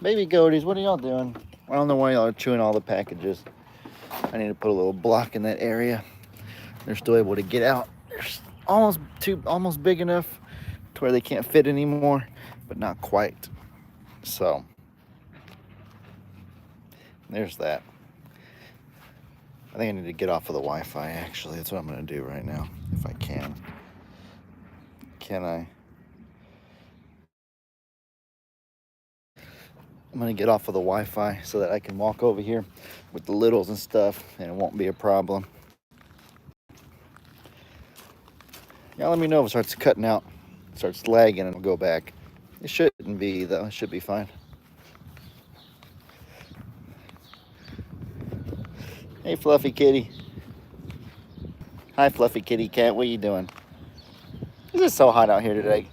Baby goaties, what are y'all doing? I don't know why y'all are chewing all the packages. I need to put a little block in that area. They're still able to get out. They're almost big enough to where they can't fit anymore, but not quite. So there's that. I think I need to get off of the Wi-Fi, actually. That's what I'm going to do right now, if I can. Can I? I'm going to get off of the Wi-Fi so that I can walk over here with the littles and stuff, and it won't be a problem. Y'all let me know if it starts cutting out, starts lagging, and it'll go back. It shouldn't be, though. It should be fine. Hey, Fluffy Kitty. Hi, Fluffy Kitty Cat. What are you doing? Is it so hot out here today?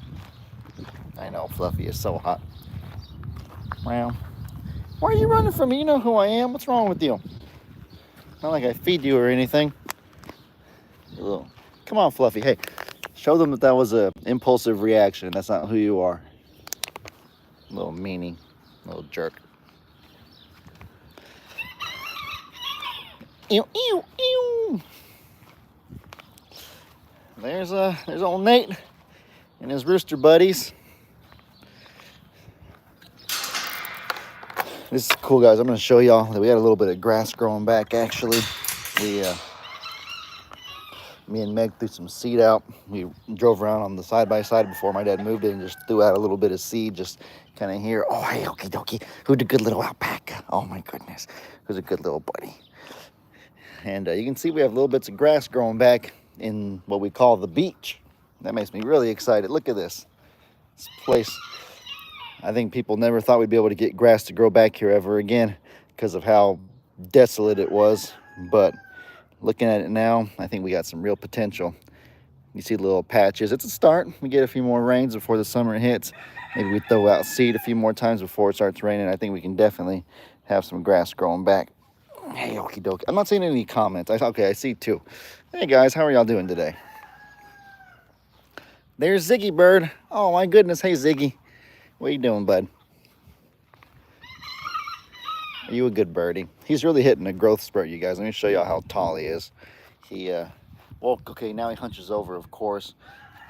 I know, Fluffy is so hot. Wow. Why are you running from me? You know who I am. What's wrong with you? Not like I feed you or anything. Come on, Fluffy. Hey, show them that was an impulsive reaction. That's not who you are. Little meanie. Little jerk. Ew, ew, ew. There's old Nate and his rooster buddies. This is cool, guys. I'm going to show y'all that we had a little bit of grass growing back, actually. Me and Meg threw some seed out. We drove around on the side-by-side before my dad moved in and just threw out a little bit of seed, just kind of here. Oh, hey, okie dokie. Who's a good little alpaca? Oh, my goodness. Who's a good little buddy? And you can see we have little bits of grass growing back in what we call the beach. That makes me really excited. Look at this. This place, I think people never thought we'd be able to get grass to grow back here ever again because of how desolate it was. But looking at it now, I think we got some real potential. You see little patches. It's a start. We get a few more rains before the summer hits. Maybe we throw out seed a few more times before it starts raining. I think we can definitely have some grass growing back. Hey, okie dokie. I'm not seeing any comments. Okay, I see two. Hey, guys, how are y'all doing today? There's Ziggy Bird. Oh, my goodness. Hey, Ziggy. What are you doing, bud? Are you a good birdie? He's really hitting a growth spurt, you guys. Let me show y'all how tall he is. Well, okay, now he hunches over, of course.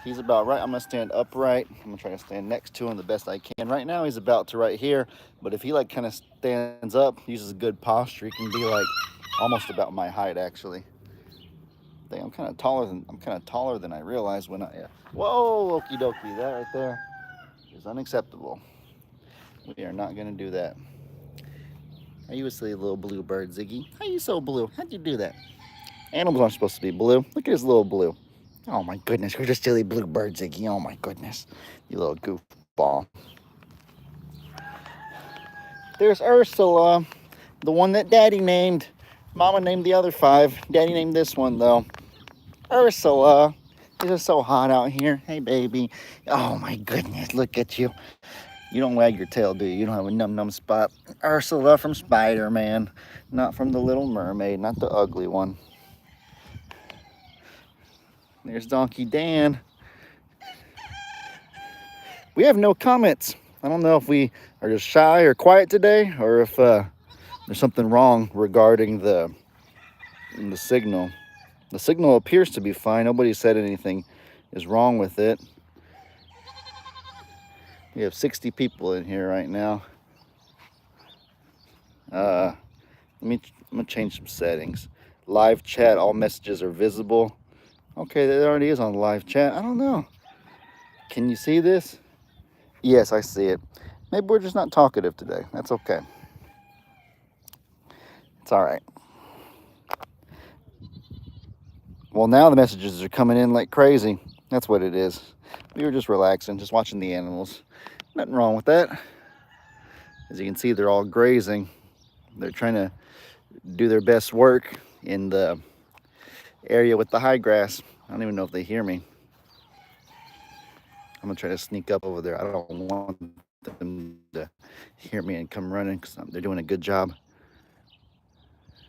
He's about right. I'm going to stand upright. I'm going to try to stand next to him the best I can. Right now, he's about to right here. But if he, like, kind of stands up, uses a good posture, he can be, like, almost about my height, actually. I think I'm kind of taller than I realized when I... Whoa, okie dokie. That right there is unacceptable. We are not going to do that. Are you a silly little blue bird, Ziggy? How are you so blue? How'd you do that? Animals aren't supposed to be blue. Look at his little blue. Oh my goodness, you're just silly blue bird, Ziggy. Oh my goodness, you little goofball. There's Ursula, the one that Daddy named. Mama named the other 5. Daddy named this one though. Ursula. It's just so hot out here. Hey baby. Oh my goodness, look at you. You don't wag your tail, do you? You don't have a num-num spot. Ursula from Spider-Man, not from the Little Mermaid, not the ugly one. There's Donkey Dan. We have no comments. I don't know if we are just shy or quiet today, or if there's something wrong regarding the signal. The signal appears to be fine. Nobody said anything is wrong with it. We have 60 people in here right now. I'm gonna change some settings. Live chat, all messages are visible. Okay, that already is on live chat. I don't know. Can you see this? Yes, I see it. Maybe we're just not talkative today. That's okay. It's all right. Well, now the messages are coming in like crazy. That's what it is. We were just relaxing, just watching the animals. Nothing wrong with that. As you can see, they're all grazing. They're trying to do their best work in the area with the high grass. I don't even know if they hear me. I'm gonna try to sneak up over there. I don't want them to hear me and come running because they're doing a good job.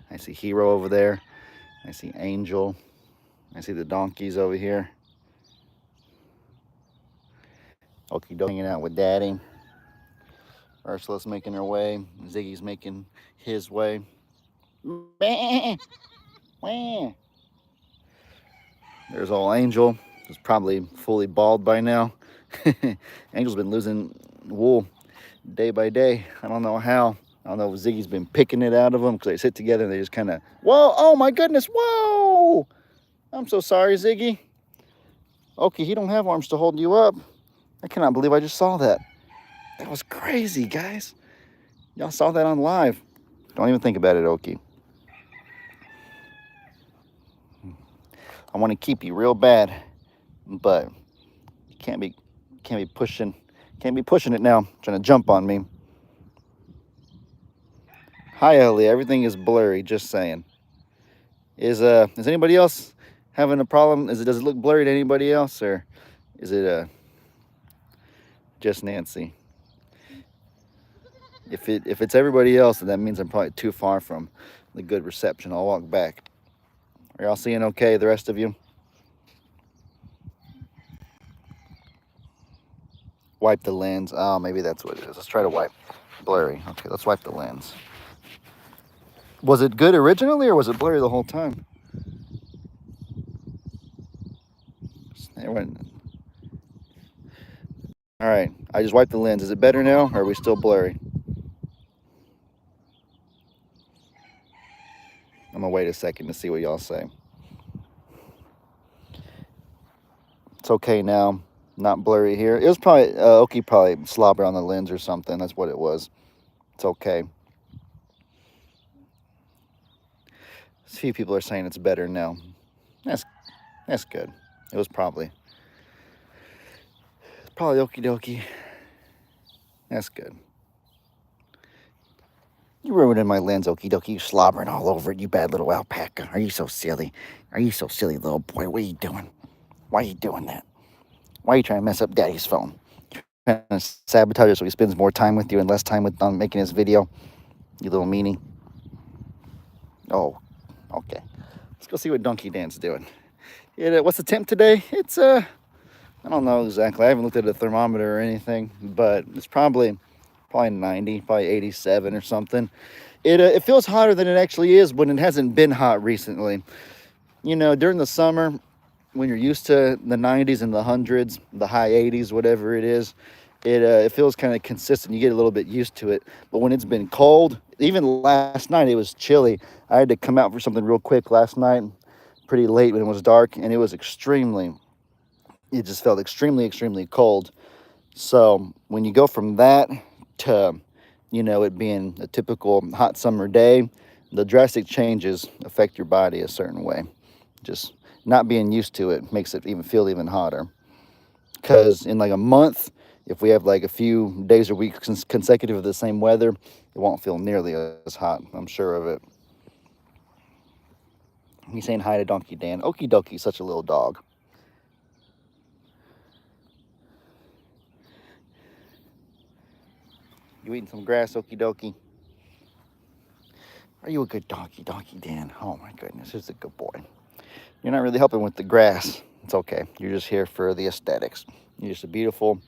I see Hero over there. I see Angel. I see the donkeys over here. Okie dokie hanging out with Daddy. Ursula's making her way. Ziggy's making his way. Meh, meh. There's old Angel, who's probably fully bald by now. Angel's been losing wool day by day. I don't know how. I don't know if Ziggy's been picking it out of them because they sit together and they just kind of, whoa, oh my goodness, whoa. I'm so sorry, Ziggy. Okay, he don't have arms to hold you up. I cannot believe I just saw that. That was crazy, guys. Y'all saw that on live. Don't even think about it, Okie. I want to keep you real bad, but you can't be pushing it now. Trying to jump on me. Hi, Ellie. Everything is blurry. Just saying. Is anybody else having a problem? Does it look blurry to anybody else, or is it just Nancy? If it's everybody else, then that means I'm probably too far from the good reception. I'll walk back. Are y'all seeing okay, the rest of you? Wipe the lens. Oh, maybe that's what it is. Let's try to wipe. Blurry. Okay, let's wipe the lens. Was it good originally, or was it blurry the whole time? It went. All right, I just wiped the lens. Is it better now, or are we still blurry? I'm gonna wait a second to see what y'all say. It's okay now. Not blurry here. It was probably Okie probably slobber on the lens or something. That's what it was. It's okay. A few people are saying it's better now. That's good. It was probably okie dokie. That's good. You ruining my lens, okie dokie. You slobbering all over it, you bad little alpaca. Are you so silly? Are you so silly, little boy? What are you doing? Why are you doing that? Why are you trying to mess up Daddy's phone? You're trying to sabotage it so he spends more time with you and less time with making his video. You little meanie. Oh, okay. Let's go see what Donkey Dan's doing. What's the temp today? It's I don't know exactly. I haven't looked at a thermometer or anything, but it's probably 90, probably 87 or something. It feels hotter than it actually is when it hasn't been hot recently. You know, during the summer, when you're used to the 90s and the hundreds, the high 80s, whatever it is, it feels kind of consistent. You get a little bit used to it. But when it's been cold, even last night it was chilly. I had to come out for something real quick last night, pretty late when it was dark, and it just felt extremely cold. So when you go from that to, it being a typical hot summer day, the drastic changes affect your body a certain way. Just not being used to it makes it feel even hotter. Because in like a month, if we have like a few days or weeks consecutive of the same weather, it won't feel nearly as hot. I'm sure of it. He's saying hi to Donkey Dan. Okie dokie, such a little dog. You eating some grass, okie dokie? Are you a good Donkey Dan? Oh my goodness, who's a good boy? You're not really helping with the grass. It's okay. You're just here for the aesthetics. You're just a beautiful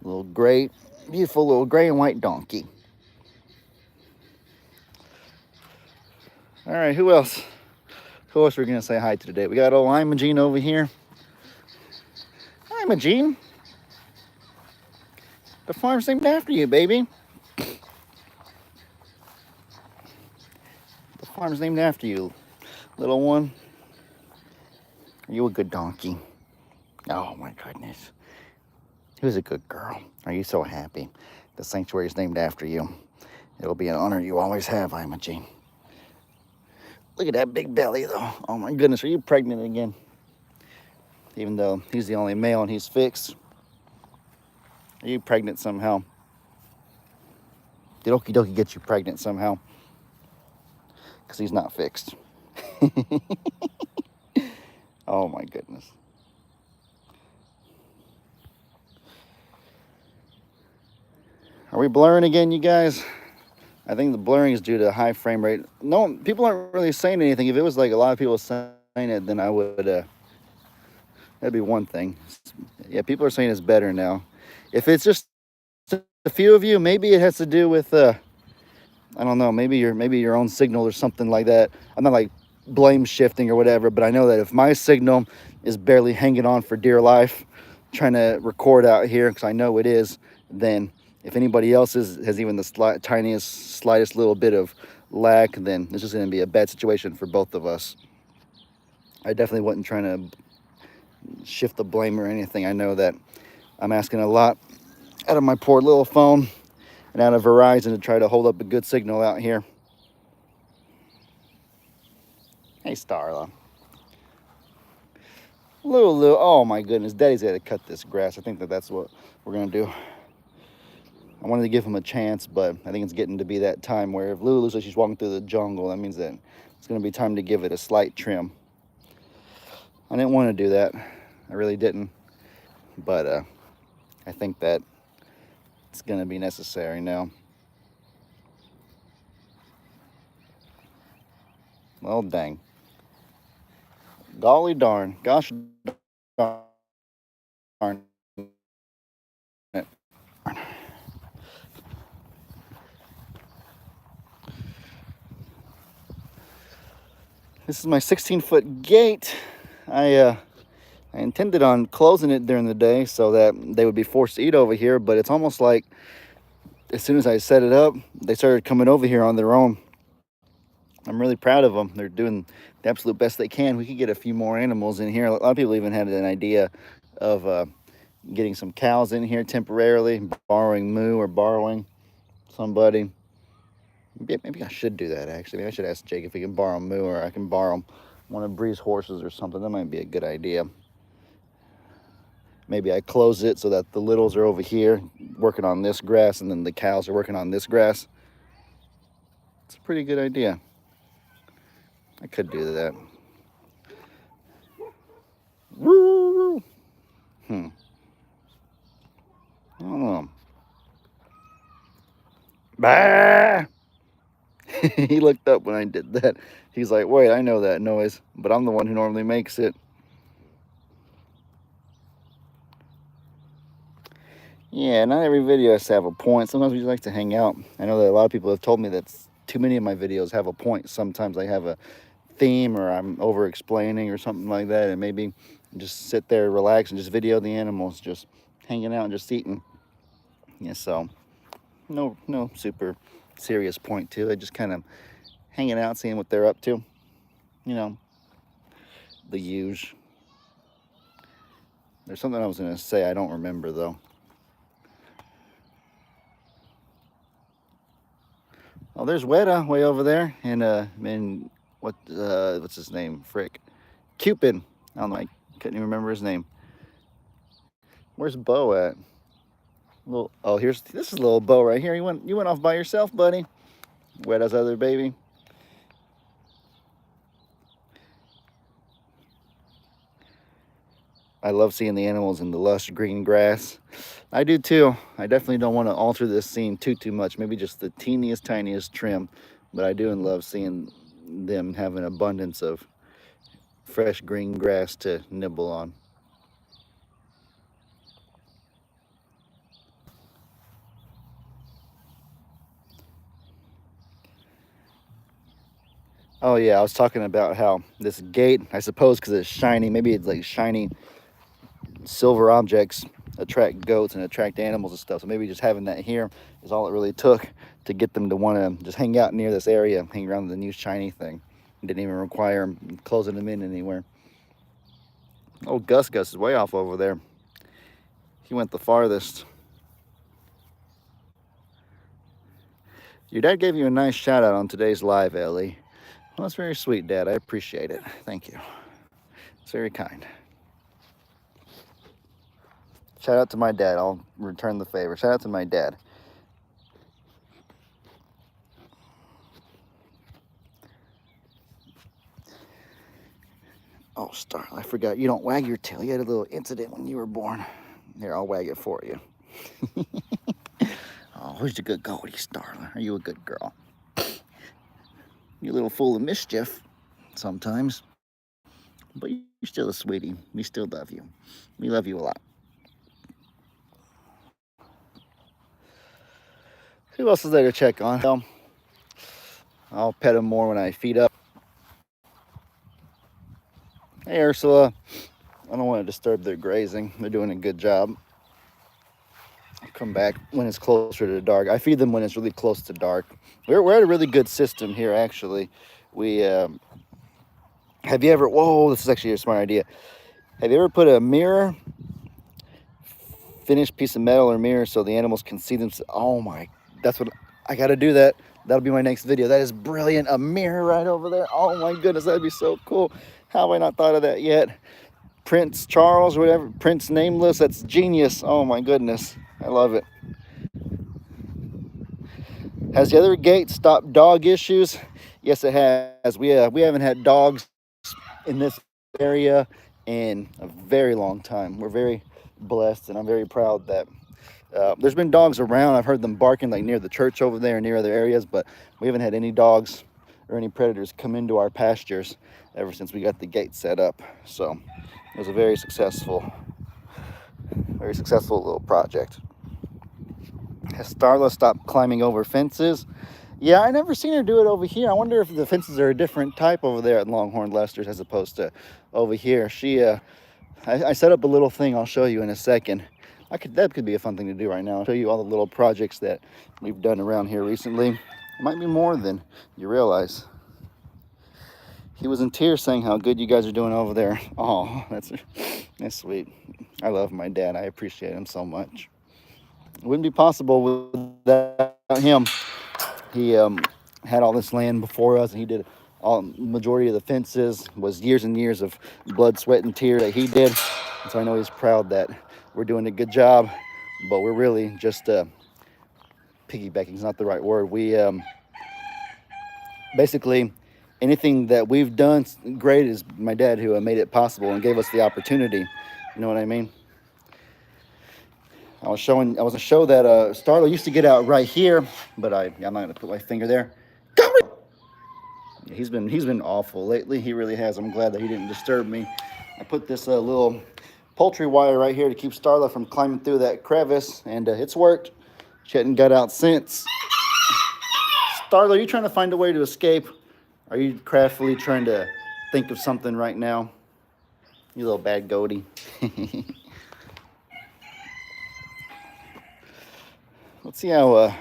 little gray and white donkey. All right, who else? Who else are we gonna say hi to today? We got old Imogene over here. Hi, Imogene. The farm's named after you, baby. The farm's named after you, little one. Are you a good donkey? Oh my goodness. Who's a good girl? Are you so happy? The sanctuary is named after you. It'll be an honor you always have, Imogene. Look at that big belly, though. Oh my goodness, are you pregnant again? Even though he's the only male and he's fixed. Are you pregnant somehow? Did Okie Dokie get you pregnant somehow? Because he's not fixed. Oh my goodness. Are we blurring again, you guys? I think the blurring is due to high frame rate. No, people aren't really saying anything. If it was like a lot of people saying it, then I would, that'd be one thing. Yeah, people are saying it's better now. If it's just a few of you. Maybe it has to do with I don't know, maybe your own signal or something like that. I'm not like blame shifting or whatever, but I know that if my signal is barely hanging on for dear life, trying to record out here, because I know it is, then if anybody else has even the slightest little bit of lag, then this is going to be a bad situation for both of us. I definitely wasn't trying to shift the blame or anything. I know that I'm asking a lot out of my poor little phone and out of Verizon to try to hold up a good signal out here. Hey, Starla. Lulu, oh my goodness, Daddy's got to cut this grass. I think that's what we're going to do. I wanted to give him a chance, but I think it's getting to be that time where if Lulu looks like she's walking through the jungle, that means that it's going to be time to give it a slight trim. I didn't want to do that. I really didn't. But I think that it's going to be necessary now. Well, dang. Golly darn. Gosh darn it. This is my 16-foot gate. I intended on closing it during the day so that they would be forced to eat over here, but it's almost like as soon as I set it up, they started coming over here on their own. I'm really proud of them. They're doing the absolute best they can. We could get a few more animals in here. A lot of people even had an idea of getting some cows in here temporarily, borrowing Moo or borrowing somebody. Maybe I should do that, actually. Maybe I should ask Jake if he can borrow Moo, or I can borrow one of Bree's horses or something. That might be a good idea. Maybe I close it so that the littles are over here working on this grass, and then the cows are working on this grass. It's a pretty good idea. I could do that. Woo! I don't know. Bah! He looked up when I did that. He's like, wait, I know that noise, but I'm the one who normally makes it. Yeah, not every video has to have a point. Sometimes we just like to hang out. I know that a lot of people have told me that too many of my videos have a point. Sometimes I have a theme or I'm over explaining or something like that, and maybe just sit there, relax, and just video the animals just hanging out and just eating. Yeah, so no super serious point to it. Just kind of hanging out, seeing what they're up to. You know, the usual. There's something I was gonna say, I don't remember though. Oh, there's Weta way over there, and what's his name? Frick, Cupid. I don't know. I couldn't even remember his name. Where's Bo at? This is little Bo right here. You went off by yourself, buddy. Weta's other baby. I love seeing the animals in the lush green grass. I do too. I definitely don't want to alter this scene too much. Maybe just the tiniest trim, but I do love seeing them have an abundance of fresh green grass to nibble on. Oh yeah, I was talking about how this gate, I suppose because it's shiny, maybe it's like shiny silver objects attract goats and attract animals and stuff. So maybe just having that here is all it really took to get them to want to just hang out near this area, hang around the new shiny thing. It didn't even require closing them in anywhere. Oh, Gus is way off over there. He went the farthest. Your dad gave you a nice shout out on today's live, Ellie. Well, that's very sweet, Dad. I appreciate it. Thank you. It's very kind. Shout out to my dad. I'll return the favor. Shout out to my dad. Oh, Star, I forgot. You don't wag your tail. You had a little incident when you were born. Here, I'll wag it for you. Oh, who's the good goalie, Starla? Are you a good girl? You're a little full of mischief sometimes. But you're still a sweetie. We still love you. We love you a lot. Who else is there to check on? I'll pet him more when I feed up. Hey, Ursula. I don't want to disturb their grazing. They're doing a good job. I'll come back when it's closer to dark. I feed them when it's really close to dark. We're at a really good system here, actually. We have you ever? Whoa, this is actually a smart idea. Have you ever put a mirror, finished piece of metal or mirror, so the animals can see them? Oh my, that's what I got to do. That'll be my next video. That is brilliant. A mirror right over there. Oh my goodness, that'd be so cool. How have I not thought of that yet? Prince Charles, whatever, Prince Nameless. That's genius. Oh my goodness, I love it. Has the other gate stopped dog issues? Yes, it has. We haven't had dogs in this area in a very long time. We're very blessed, and I'm very proud that there's been dogs around. I've heard them barking like near the church over there and near other areas, but we haven't had any dogs or any predators come into our pastures ever since we got the gate set up. So it was a very successful little project. Has Starla stopped climbing over fences? Yeah, I never seen her do it over here. I wonder if the fences are a different type over there at Longhorn Lester's as opposed to over here. I set up a little thing I'll show you in a second. That could be a fun thing to do right now. I'll show you all the little projects that we've done around here recently. It might be more than you realize. He was in tears saying how good you guys are doing over there. Oh, that's sweet. I love my dad. I appreciate him so much. It wouldn't be possible without him. He had all this land before us, and he did all majority of the fences. Was years and years of blood, sweat, and tears that he did. And so I know he's proud that we're doing a good job, but we're really just piggybacking is not the right word. We basically anything that we've done great is my dad who made it possible and gave us the opportunity. You know what I mean? I was gonna show that Starla used to get out right here, but I'm not gonna put my finger there. He's been awful lately. He really has. I'm glad that he didn't disturb me. I put this little poultry wire right here to keep Starla from climbing through that crevice, and it's worked. She hadn't got out since. Starla, are you trying to find a way to escape? Are you craftily trying to think of something right now? You little bad goatee. Let's see how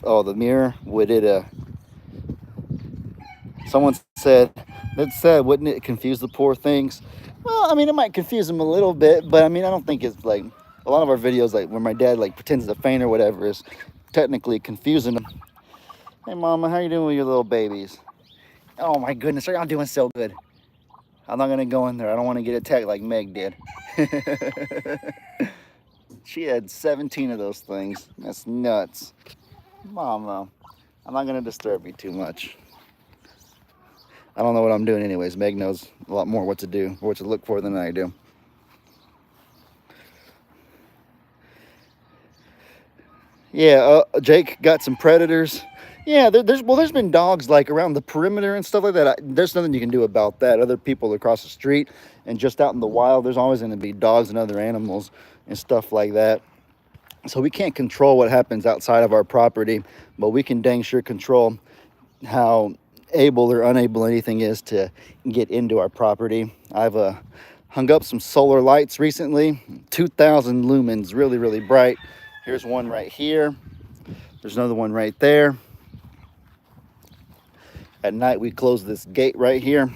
the mirror, would it someone said, that's sad, wouldn't it confuse the poor things? Well, I mean, it might confuse them a little bit, but I mean, I don't think it's like a lot of our videos, like when my dad like pretends to faint or whatever, is technically confusing them. Hey mama, how you doing with your little babies? Oh my goodness, y'all doing so good. I'm not gonna go in there. I don't want to get attacked like Meg did. She had 17 of those things. That's nuts. Mama, I'm not gonna disturb you too much. I don't know what I'm doing anyways. Meg knows a lot more what to do, or what to look for than I do. Yeah, Jake got some predators. Yeah, there's been dogs like around the perimeter and stuff like that. There's nothing you can do about that. Other people across the street and just out in the wild, there's always going to be dogs and other animals and stuff like that. So we can't control what happens outside of our property, but we can dang sure control how able or unable anything is to get into our property. I've hung up some solar lights recently, 2,000 lumens, really, really bright. Here's one right here. There's another one right there. At night, we close this gate right here.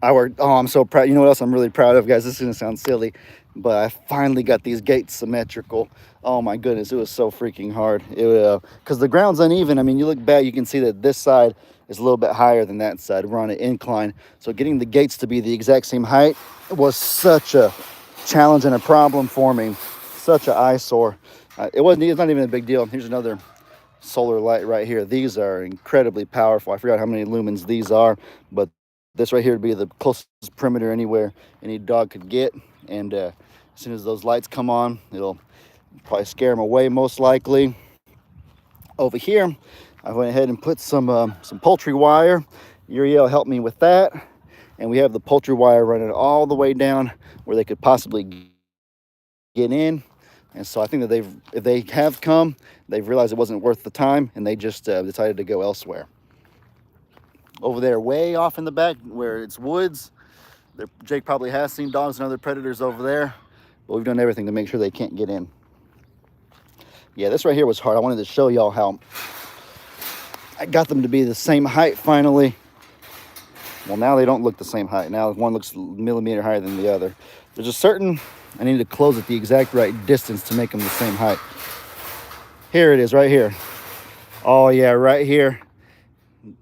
I'm so proud. You know what else I'm really proud of, guys? This is gonna sound silly, but I finally got these gates symmetrical. Oh my goodness, it was so freaking hard. Because the ground's uneven. I mean, you look back, you can see that this side is a little bit higher than that side. We're on an incline. So getting the gates to be the exact same height was such a challenge and a problem for me. Such an eyesore. It's not even a big deal. Here's another solar light right here. These are incredibly powerful. I forgot how many lumens these are, but this right here would be the closest perimeter anywhere any dog could get. And as soon as those lights come on, it'll probably scare them away most likely. Over here, I went ahead and put some poultry wire Uriel helped me with that. And we have the poultry wire running all the way down where they could possibly get in. And so I think that if they have come, they've realized it wasn't worth the time, and they just decided to go elsewhere. Over there, way off in the back where it's woods, Jake probably has seen dogs and other predators over there, but we've done everything to make sure they can't get in. Yeah, this right here was hard. I wanted to show y'all how I got them to be the same height finally. Well, now they don't look the same height. Now one looks a millimeter higher than the other. There's a certain, I need to close at the exact right distance to make them the same height. Here it is, right here. Oh yeah, right here.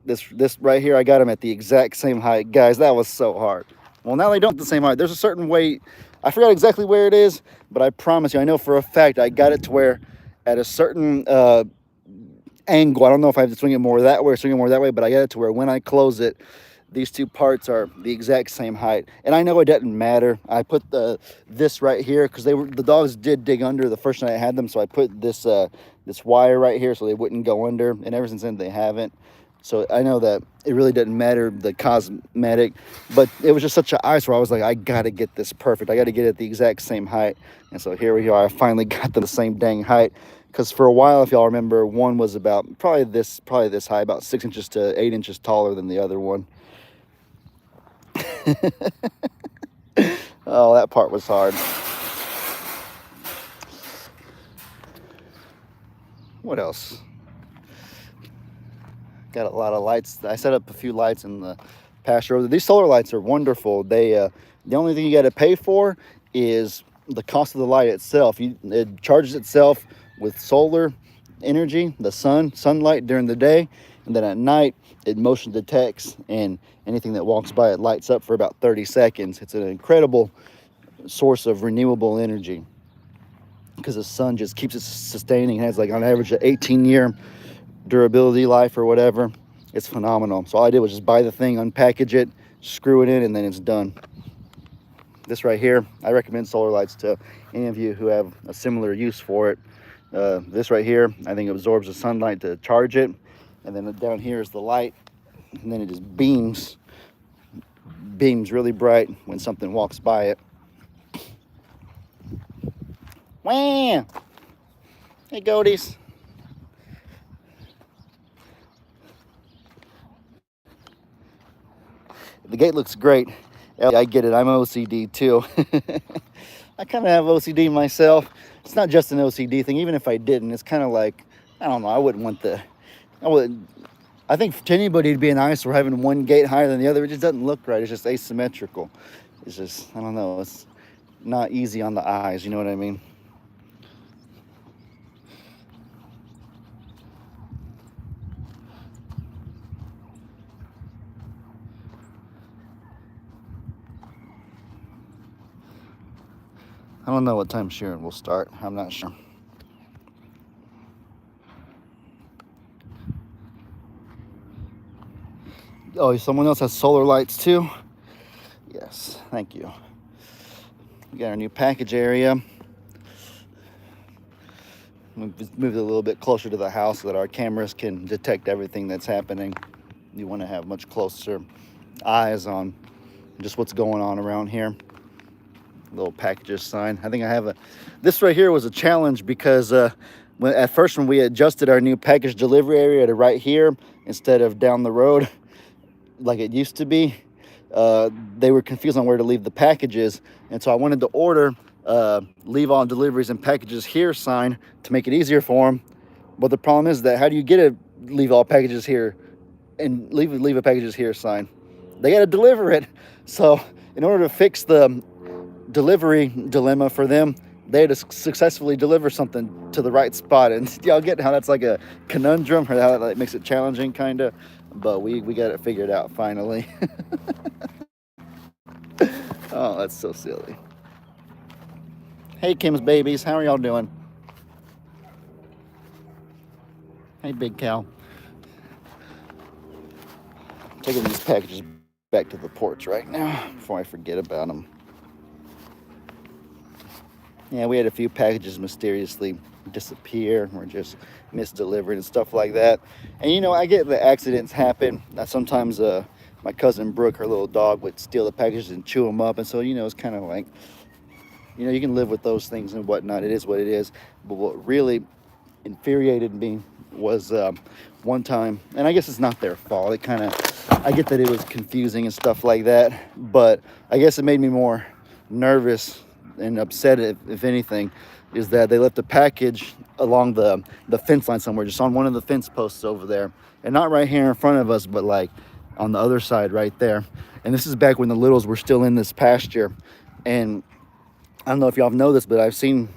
This right here, I got them at the exact same height. Guys, that was so hard. Well, now they don't the same height. There's a certain way, I forgot exactly where it is, but I promise you, I know for a fact I got it to where at a certain angle, I don't know if I have to swing it more that way or swing it more that way, but I got it to where when I close it, these two parts are the exact same height. And I know it doesn't matter. I put this right here because the dogs did dig under the first night I had them, so I put this wire right here so they wouldn't go under, and ever since then they haven't. So I know that it really doesn't matter the cosmetic, but it was just such an ice where I was like, I gotta get this perfect. I gotta get it at the exact same height. And so here we are. I finally got them the same dang height. Because for a while, if y'all remember, one was about probably this high, about 6 inches to 8 inches taller than the other one. Oh, that part was hard. What else? Got a lot of lights. I set up a few lights in the pasture. These solar lights are wonderful. The only thing you got to pay for is the cost of the light itself. It charges itself with solar energy, the sunlight during the day, and then at night it motion detects, and anything that walks by it lights up for about 30 seconds. It's an incredible source of renewable energy because the sun just keeps it sustaining. It has like on average an 18-year durability life or whatever. It's phenomenal. So all I did was just buy the thing, unpackage it, screw it in, and then it's done. This right here, I recommend solar lights to any of you who have a similar use for it. This right here, I think absorbs the sunlight to charge it, and then down here is the light, and then it just beams really bright when something walks by it. Wham! Hey, goaties. The gate looks great. I get it. I'm OCD too. I kind of have OCD myself. It's not just an OCD thing. Even if I didn't, it's kind of like, I don't know. I think to anybody it'd be an eyesore having one gate higher than the other. It just doesn't look right. It's just asymmetrical. It's just, I don't know. It's not easy on the eyes. You know what I mean? I don't know what time shearing will start. I'm not sure. Oh, someone else has solar lights too? Yes, thank you. We got our new package area. We've moved it a little bit closer to the house so that our cameras can detect everything that's happening. You want to have much closer eyes on just what's going on around here. Little packages sign. I think I have this right here was a challenge because at first when we adjusted our new package delivery area to right here instead of down the road like it used to be, they were confused on where to leave the packages, and so I wanted to order leave all deliveries and packages here sign to make it easier for them. But the problem is that how do you get a leave all packages here and leave a packages here sign? They got to deliver it. So in order to fix the delivery dilemma for them, they had to successfully deliver something to the right spot. And y'all get how that's like a conundrum, or how that makes it challenging kind of, but we got it figured out finally. Oh, that's so silly. Hey, Kim's babies, how are y'all doing? Hey, big cow. Taking these packages back to the porch right now before I forget about them. Yeah, we had a few packages mysteriously disappear or just misdelivered and stuff like that. And I get the accidents happen. Sometimes my cousin Brooke, her little dog, would steal the packages and chew them up. And so, it's kind of like, you can live with those things and whatnot. It is what it is. But what really infuriated me was one time, and I guess it's not their fault. I get that it was confusing and stuff like that, but I guess it made me more nervous and upset, if anything, is that they left a package along the fence line somewhere, just on one of the fence posts over there, and not right here in front of us, but like on the other side right there. And this is back when the littles were still in this pasture, and I don't know if y'all know this, but I've seen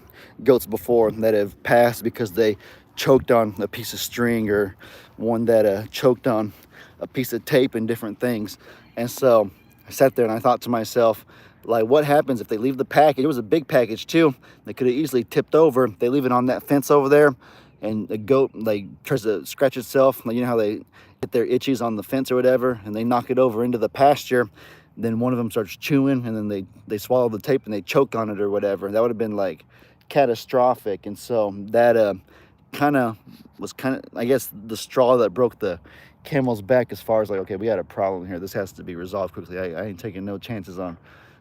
goats before that have passed because they choked on a piece of string, or one that choked on a piece of tape and different things. And so I sat there and I thought to myself, like, what happens if they leave the package? It was a big package too. They could have easily tipped over. They leave it on that fence over there, and the goat like tries to scratch itself. Like, you know how they get their itchies on the fence or whatever, and they knock it over into the pasture. Then one of them starts chewing, and then they swallow the tape and they choke on it or whatever. That would have been like catastrophic. And so that kind of I guess, the straw that broke the camel's back, as far as like, okay, we got a problem here. This has to be resolved quickly. I ain't taking no chances on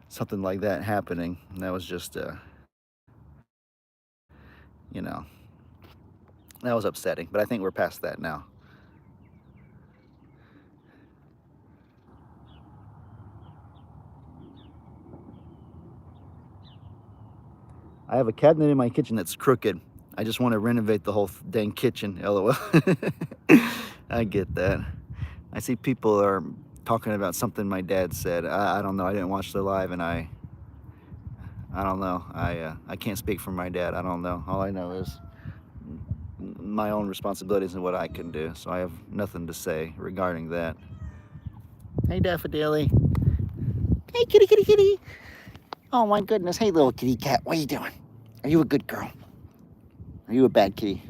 something like that happening. And that was just you know that was upsetting. But I think we're past that now. I have a cabinet in my kitchen that's crooked. I just want to renovate the whole dang kitchen. LOL. I get that. I see people are talking about something my dad said. I don't know. I didn't watch the live, and I don't know. I can't speak for my dad. I don't know. All I know is my own responsibilities and what I can do. So I have nothing to say regarding that. Hey, Daffodilly. Hey, kitty, kitty, kitty. Oh my goodness. Hey, little kitty cat. What are you doing? Are you a good girl? Are you a bad kitty?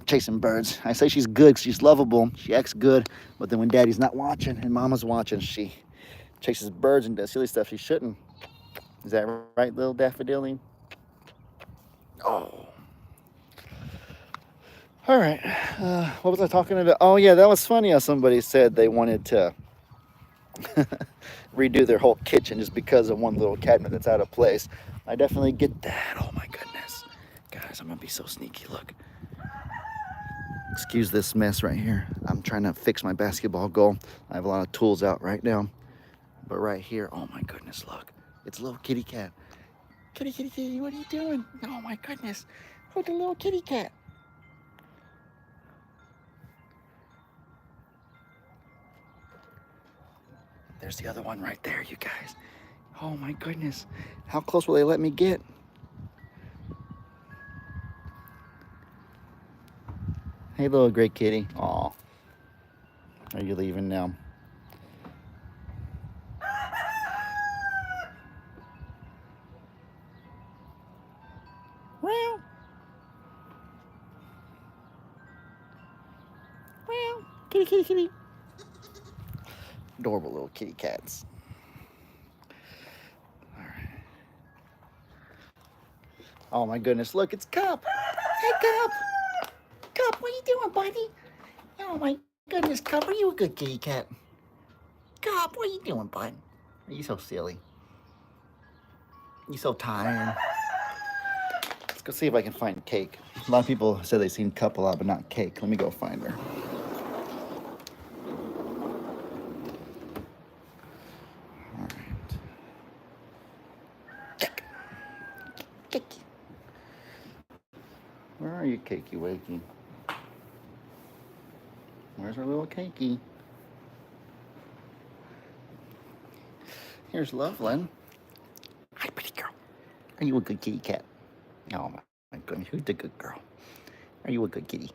Chasing birds. I say she's good 'cause she's lovable. She acts good, but then when daddy's not watching and mama's watching, she chases birds and does silly stuff she shouldn't. Is that right, little daffodilly? Oh. All right. What was I talking about? Oh, yeah, that was funny how somebody said they wanted to redo their whole kitchen just because of one little cabinet that's out of place. I definitely get that. Oh, my goodness. Guys, I'm going to be so sneaky. Look. Excuse this mess right here. I'm trying to fix my basketball goal. I have a lot of tools out right now. But right here, oh my goodness, look. It's a little kitty cat. Kitty, kitty, kitty, what are you doing? Oh my goodness. Look at the little kitty cat. There's the other one right there, you guys. Oh my goodness. How close will they let me get? Hey, little great kitty. Aw. Are you leaving now? Meow. Meow. Kitty, kitty, kitty. Adorable little kitty cats. All right. Oh my goodness, look, it's Cup. Hey, Cup. Cup, what are you doing, buddy? Oh my goodness, Cup, are you a good kitty cat? Cup, what are you doing, bud? Are you so silly? You so tired? Let's go see if I can find Cake. A lot of people said they've seen Cup a lot, but not Cake. Let me go find her. All right. Cake. Cake. Where are you, Cakey Wakey? Where's our little Cakey? Here's Loveland. Hi, pretty girl. Are you a good kitty cat? Oh my goodness, who's the good girl? Are you a good kitty?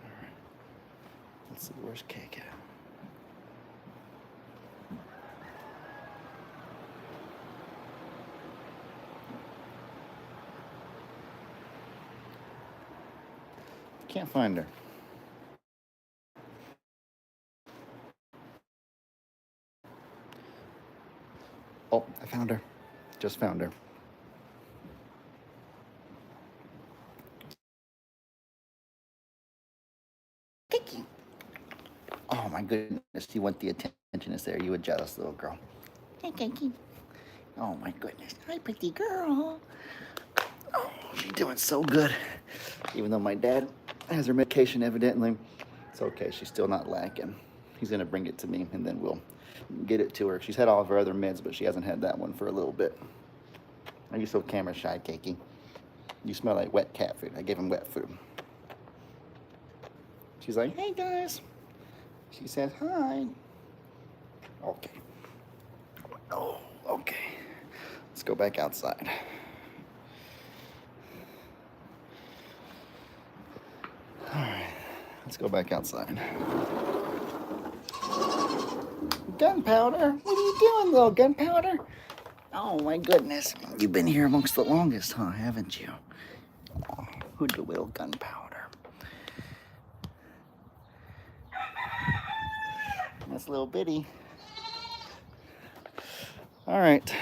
All right. Let's see, where's Cake at? Can't find her. Just found her. Kiki. Oh my goodness, you want the attention is there. You a jealous little girl. Hey, Kiki. Oh my goodness. Hi, pretty girl. Oh, she's doing so good. Even though my dad has her medication, evidently, it's okay. She's still not lacking. He's gonna bring it to me, and then we'll get it to her. She's had all of her other meds, but she hasn't had that one for a little bit. Are you so camera shy, Kiki? You smell like wet cat food. I gave him wet food. She's like, hey guys. She said hi. Okay. Oh, okay. Let's go back outside. All right, let's go back outside. Gunpowder? What are you doing, little gunpowder? Oh my goodness. You've been here amongst the longest, huh, haven't you? Oh, who's the little gunpowder? That's little bitty. All right.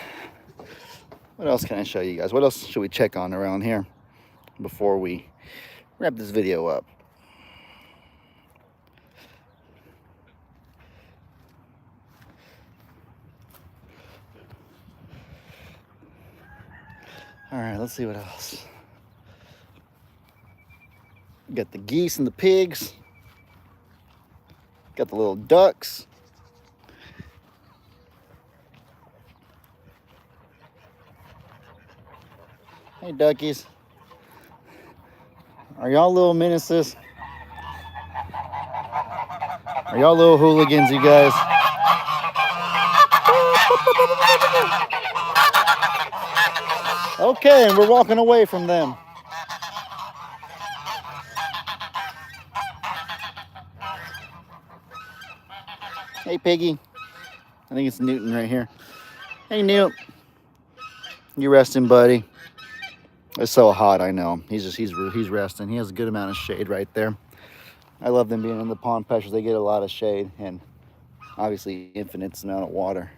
What else can I show you guys? What else should we check on around here before we wrap this video up? All right, let's see what else. Got the geese and the pigs. Got the little ducks. Hey, duckies. Are y'all little menaces? Are y'all little hooligans, you guys? Okay, and we're walking away from them. Hey, Piggy. I think it's Newton right here. Hey, Newt. You resting, buddy? It's so hot, I know. He's resting. He has a good amount of shade right there. I love them being in the pond pastures. They get a lot of shade and obviously infinite amount of water.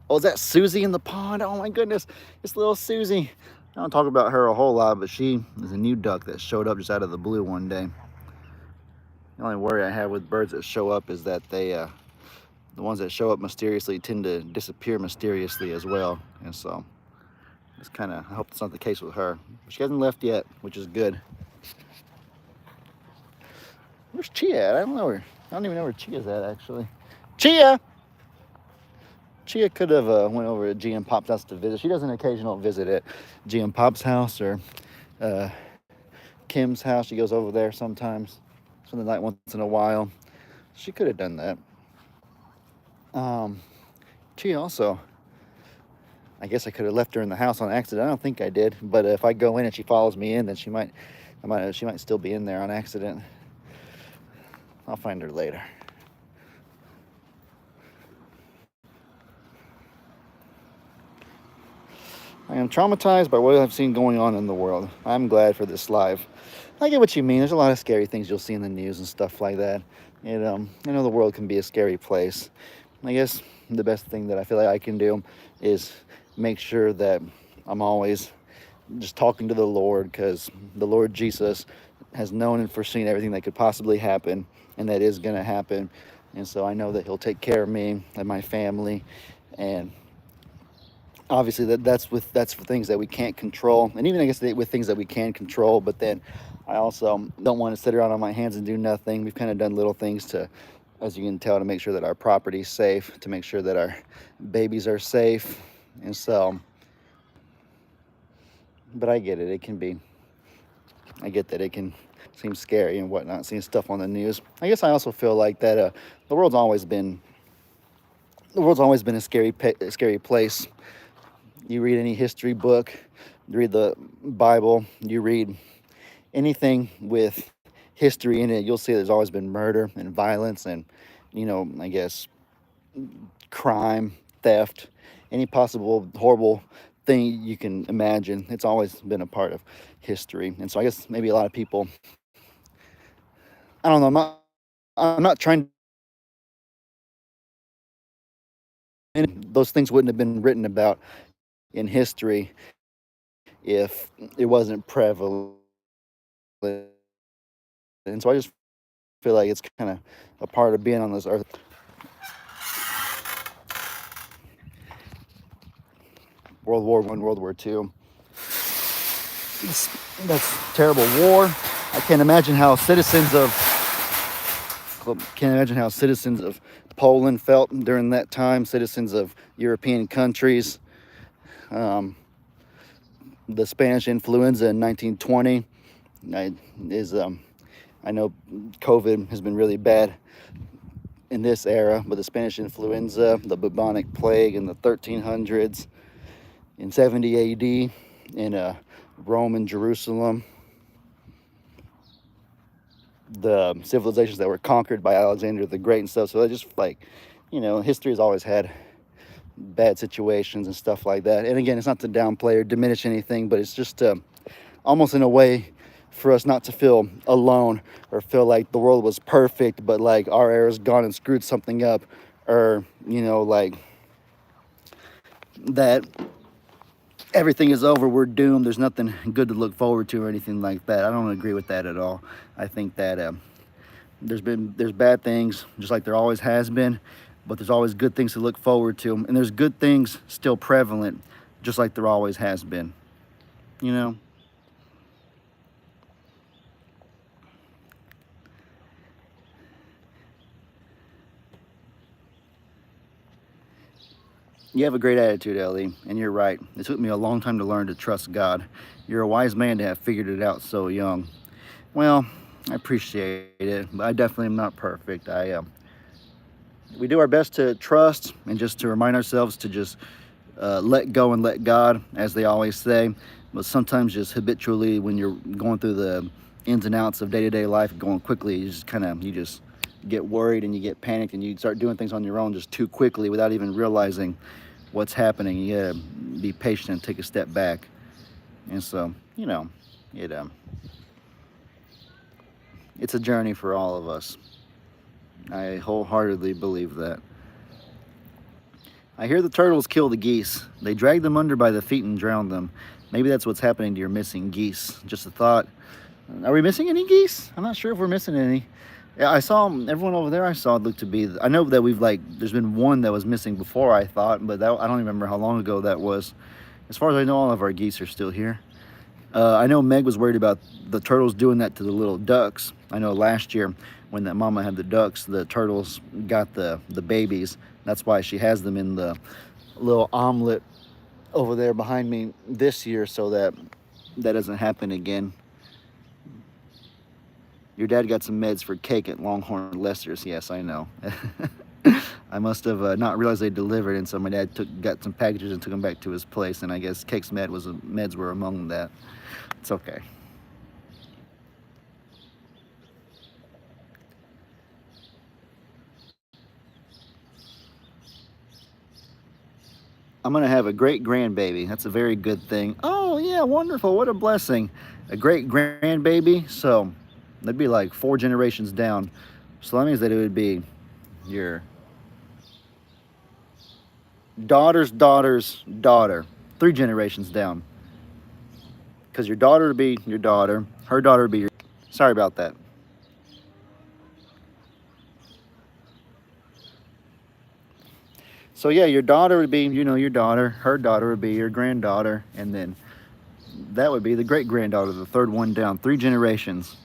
Oh, is that Susie in the pond? Oh my goodness, it's little Susie. I don't talk about her a whole lot, but she is a new duck that showed up just out of the blue one day. The only worry I have with birds that show up is that the ones that show up mysteriously tend to disappear mysteriously as well. And so it's kind of, I hope it's not the case with her. She hasn't left yet, which is good. Where's Chia at? I don't know where. I don't even know where Chia's at, actually. Chia! Chia could have went over to G and Pop's house to visit. She does an occasional visit at G and Pop's house or Kim's house. She goes over there sometimes. Spend the night once in a while. She could have done that. Chia also, I guess I could have left her in the house on accident. I don't think I did, but if I go in and she follows me in, then she might still be in there on accident. I'll find her later. I am traumatized by what I've seen going on in the world. I'm glad for this live. I get what you mean. There's a lot of scary things you'll see in the news and stuff like that. And I know the world can be a scary place. I guess the best thing that I feel like I can do is make sure that I'm always just talking to the Lord, because the Lord Jesus has known and foreseen everything that could possibly happen and that is going to happen. And so I know that he'll take care of me and my family. And obviously that's for things that we can't control, and even I guess with things that we can control. But then I also don't want to sit around on my hands and do nothing. We've kind of done little things to, as you can tell, to make sure that our property's safe, to make sure that our babies are safe. And so, but I get it. I get that it can seem scary and whatnot, seeing stuff on the news. I guess I also feel like that the world's always been a scary place. You read any history book, you read the Bible, you read anything with history in it, you'll see there's always been murder and violence and, I guess, crime, theft, any possible horrible thing you can imagine. It's always been a part of history. And so I guess maybe a lot of people, I don't know, I'm not trying to, those things wouldn't have been written about in history if it wasn't prevalent. And so I just feel like it's kind of a part of being on this earth. World War One, World War Two. That's terrible war. I can't imagine how citizens of Poland felt during that time. Citizens of European countries. Um, the Spanish influenza in 1920 I, is I know COVID has been really bad in this era, but the Spanish influenza, the bubonic plague in the 1300s, in 70 AD, in Rome and Jerusalem, the civilizations that were conquered by Alexander the Great and stuff. So I just like, history has always had bad situations and stuff like that. And again, it's not to downplay or diminish anything, but it's just almost in a way for us not to feel alone or feel like the world was perfect, but like our era's gone and screwed something up, or like that everything is over, we're doomed, there's nothing good to look forward to or anything like that. I don't agree with that at all. I think that there's bad things just like there always has been, but there's always good things to look forward to, and there's good things still prevalent just like there always has been, you know. You have a great attitude, Ellie, and you're right. It took me a long time to learn to trust God. You're a wise man to have figured it out so young. Well, I appreciate it, but I definitely am not perfect. We do our best to trust and just to remind ourselves to just let go and let God, as they always say. But sometimes just habitually, when you're going through the ins and outs of day-to-day life, going quickly, you just get worried and you get panicked and you start doing things on your own just too quickly without even realizing what's happening. You gotta be patient and take a step back. And so, it it's a journey for all of us. I wholeheartedly believe that. I hear the turtles kill the geese. They drag them under by the feet and drown them. Maybe that's what's happening to your missing geese. Just a thought. Are we missing any geese? I'm not sure if we're missing any. Yeah, I saw everyone over there. I saw looked to be. I know that there's been one that was missing before, I thought, but I don't remember how long ago that was. As far as I know, all of our geese are still here. I know Meg was worried about the turtles doing that to the little ducks. I know last year when that mama had the ducks, the turtles got the babies. That's why she has them in the little omelet over there behind me this year, so that doesn't happen again. Your dad got some meds for cake at Longhorn Lester's. Yes, I know. I must have not realized they delivered, and so my dad got some packages and took them back to his place. And I guess Cake's meds were among that. It's okay. I'm gonna have a great grandbaby. That's a very good thing. Oh yeah, wonderful! What a blessing. A great grandbaby. So that'd be like 4 generations down. So that means that it would be your daughter's daughter's daughter, 3 generations down. Because your daughter would be your daughter, her daughter would be your. Sorry about that. So yeah, your daughter would be, your daughter. Her daughter would be your granddaughter, and then that would be the great granddaughter, the third one down. 3 generations.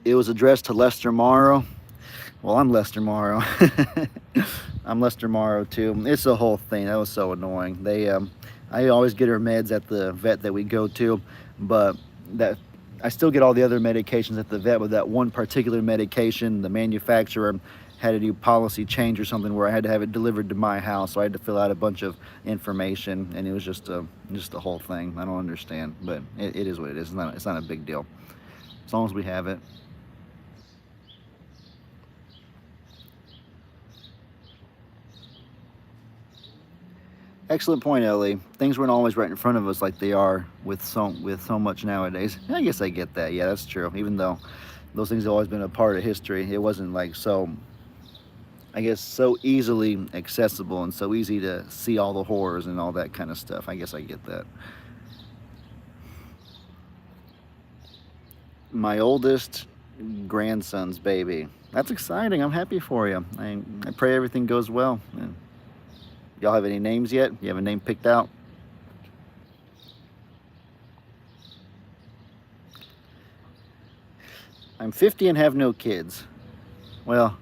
It was addressed to Lester Morrow. Well, I'm Lester Morrow. I'm Lester Morrow too. It's a whole thing. That was so annoying. I always get her meds at the vet that we go to, but that I still get all the other medications at the vet. But that one particular medication, the manufacturer had to do policy change or something where I had to have it delivered to my house. So I had to fill out a bunch of information, and it was just a whole thing. I don't understand, but it is what it is. It's not a big deal as long as we have it. Excellent point, Ellie. Things weren't always right in front of us like they are with so much nowadays. I guess I get that. Yeah, that's true. Even though those things have always been a part of history, it wasn't like so I guess, so easily accessible and so easy to see all the horrors and all that kind of stuff. I guess I get that. My oldest grandson's baby. That's exciting. I'm happy for you. I pray everything goes well. And y'all have any names yet? You have a name picked out? I'm 50 and have no kids. Well,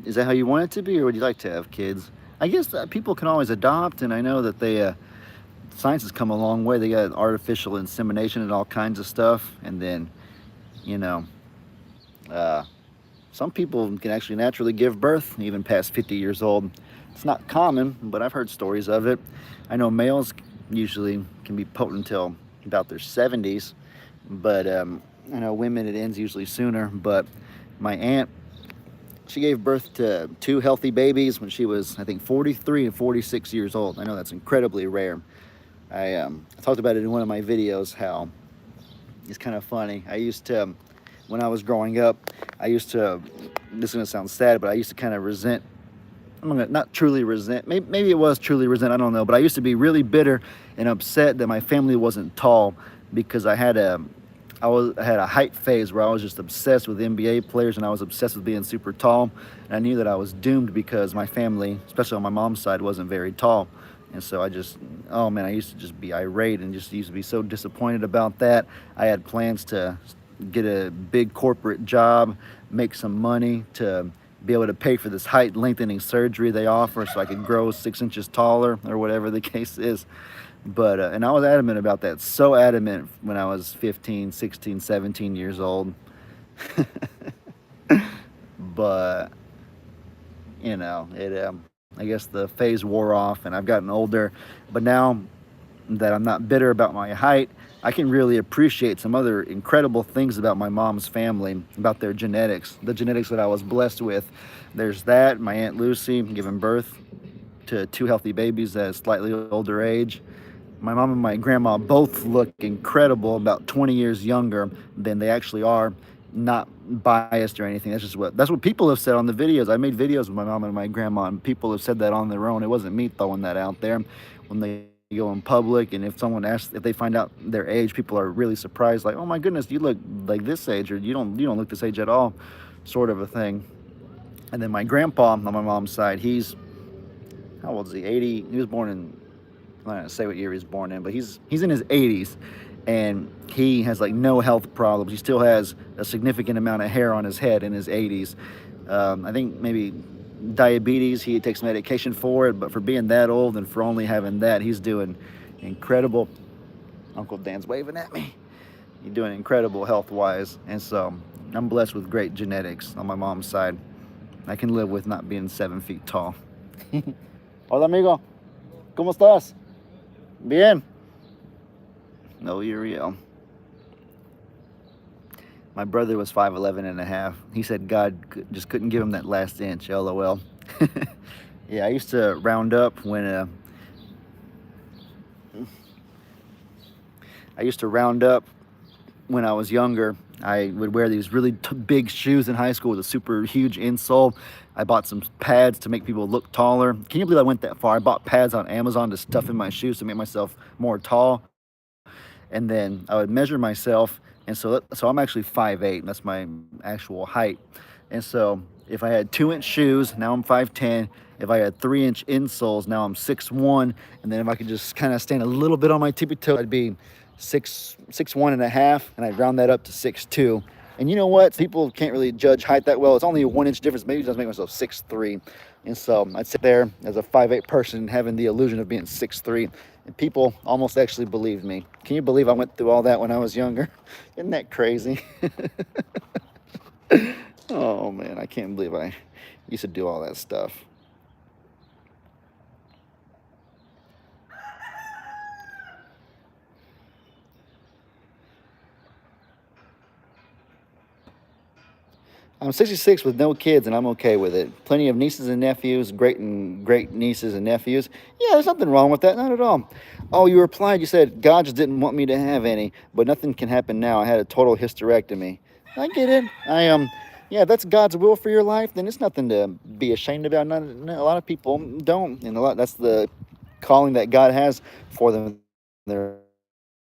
is that how you want it to be, or would you like to have kids? I guess that people can always adopt, and I know that science has come a long way. They got artificial insemination and all kinds of stuff, and then, you know, uh, some people can actually naturally give birth even past 50 years old. It's not common, but I've heard stories of it. I know males usually can be potent until about their 70s, but I know women it ends usually sooner. But my aunt, she gave birth to two healthy babies when she was, I think, 43 and 46 years old. I know that's incredibly rare. I talked about it in one of my videos, how it's kind of funny. I used to, when I was growing up, this is going to sound sad, but I used to kind of resent, not truly resent, maybe it was truly resent, I don't know, but I used to be really bitter and upset that my family wasn't tall, because I had a height phase where I was just obsessed with NBA players, and I was obsessed with being super tall. And I knew that I was doomed because my family, especially on my mom's side, wasn't very tall. And so oh man, I used to just be irate and just used to be so disappointed about that. I had plans to get a big corporate job, make some money to be able to pay for this height lengthening surgery they offer so I could grow 6 inches taller, or whatever the case is. But and I was adamant about that, so adamant when I was 15, 16, 17 years old. But I guess the phase wore off and I've gotten older. But now that I'm not bitter about my height, I can really appreciate some other incredible things about my mom's family, about their genetics, the genetics that I was blessed with. There's that, my Aunt Lucy giving birth to two healthy babies at a slightly older age. My mom and my grandma both look incredible, about 20 years younger than they actually are. Not biased or anything. That's what people have said on the videos. I made videos with my mom and my grandma, and people have said that on their own. It wasn't me throwing that out there. When they go in public, and if someone asks, if they find out their age, people are really surprised, like, "Oh my goodness, you look like this age," or "You don't look this age at all," sort of a thing. And then my grandpa on my mom's side, he's, how old is he? 80. He was born in, I'm not gonna say what year he was born in, but he's in his 80s, and he has like no health problems. He still has a significant amount of hair on his head in his 80s. I think maybe diabetes, he takes medication for it, but for being that old and for only having that, he's doing incredible. Uncle Dan's waving at me. He's doing incredible health-wise, and so I'm blessed with great genetics on my mom's side. I can live with not being 7 feet tall. Hola, amigo. ¿Cómo estás? Bien. No, you're real. My brother was 5'11 and a half. He said God just couldn't give him that last inch, LOL. Yeah, I used to round up when I was younger. I would wear these really big shoes in high school with a super huge insole. I bought some pads to make people look taller. Can you believe I went that far? I bought pads on Amazon to stuff in my shoes to make myself more tall. And then I would measure myself, and so I'm actually 5'8", and that's my actual height. And so if I had 2-inch shoes, now I'm 5'10". If I had 3-inch insoles, now I'm 6'1". And then if I could just kind of stand a little bit on my tippy toe, I'd be 6'1 and a half, and I'd round that up to 6'2". And you know what? People can't really judge height that well. It's only a 1-inch difference. Maybe it does make myself 6'3". And so I'd sit there as a 5'8" person having the illusion of being 6'3". And people almost actually believed me. Can you believe I went through all that when I was younger? Isn't that crazy? Oh man, I can't believe I used to do all that stuff. I'm 66 with no kids, and I'm okay with it. Plenty of nieces and nephews, great nieces and nephews. Yeah, there's nothing wrong with that, not at all. Oh, you replied, you said, God just didn't want me to have any, but nothing can happen now. I had a total hysterectomy. I get it. yeah, that's God's will for your life, then it's nothing to be ashamed about. A lot of people don't, and a lot that's the calling that God has for them in their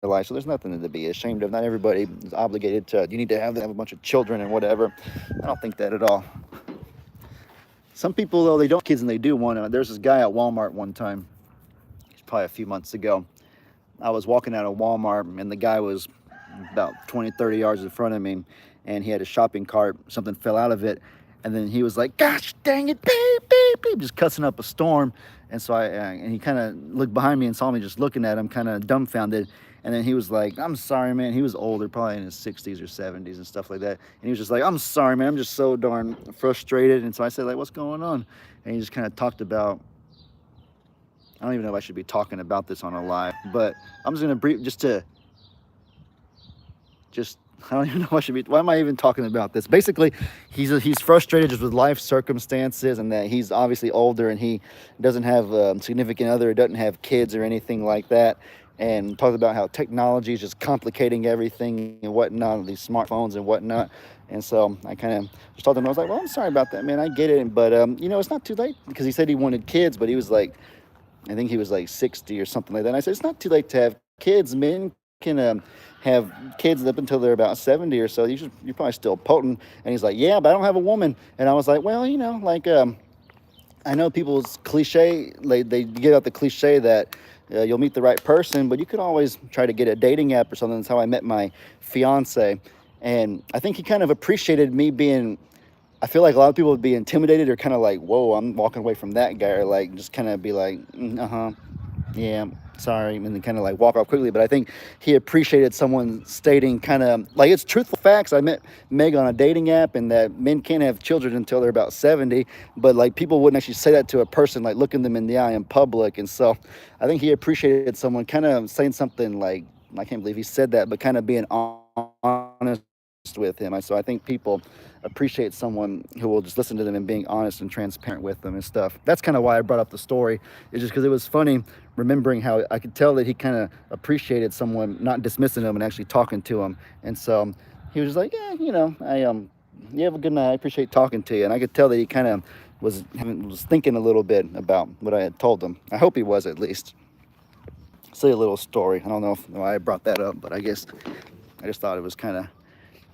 life. So there's nothing to be ashamed of. Not everybody is obligated to. You need to have that. Have a bunch of children and whatever. I don't think that at all. Some people though they don't have kids and they do want to. There's this guy at Walmart one time. It's probably a few months ago. I was walking out of Walmart and the guy was about 20, 30 yards in front of me, and he had a shopping cart. Something fell out of it, and then he was like, "Gosh dang it, beep, beep, beep," just cussing up a storm. And so and he kind of looked behind me and saw me just looking at him, kind of dumbfounded. And then he was like, "I'm sorry, man." He was older, probably in his 60s or 70s and stuff like that. And he was just like, "I'm sorry, man. I'm just so darn frustrated." And so I said, like, "What's going on?" And he just kind of talked about, I don't even know if I should be talking about this on a live, but I'm just gonna brief just I don't even know what I should be. Why am I even talking about this? Basically, he's frustrated just with life circumstances, and that he's obviously older and he doesn't have a significant other, doesn't have kids or anything like that. And talked about how technology is just complicating everything and whatnot, these smartphones and whatnot. And so I kind of just told him, I was like, "Well, I'm sorry about that, man. I get it, but it's not too late," because he said he wanted kids, but he was like, I think he was like 60 or something like that. And I said, "It's not too late to have kids. Men can have kids up until they're about 70 or so. You're probably still potent." And he's like, "Yeah, but I don't have a woman." And I was like, "Well, like, I know people's cliche, they get out the cliche that you'll meet the right person, but you could always try to get a dating app or something." That's how I met my fiance. And I think he kind of appreciated me being, I feel like a lot of people would be intimidated or kind of like, "Whoa, I'm walking away from that guy," or like just kind of be like, "Uh-huh, yeah, sorry," and then kind of like walk off quickly. But I think he appreciated someone stating kind of like it's truthful facts. I met Meg on a dating app, and that men can't have children until they're about 70. But like people wouldn't actually say that to a person, like looking them in the eye in public. And so I think he appreciated someone kind of saying something like, I can't believe he said that, but kind of being honest with him. So I think people appreciate someone who will just listen to them and being honest and transparent with them and stuff. That's kind of why I brought up the story, is just because it was funny remembering how I could tell that he kind of appreciated someone not dismissing him and actually talking to him. And so he was just like, "Yeah, you have a good night. I appreciate talking to you." And I could tell that he kind of was thinking a little bit about what I had told him. I hope he was, at least. Silly little story. I don't know why I brought that up, but I guess I just thought it was kind of,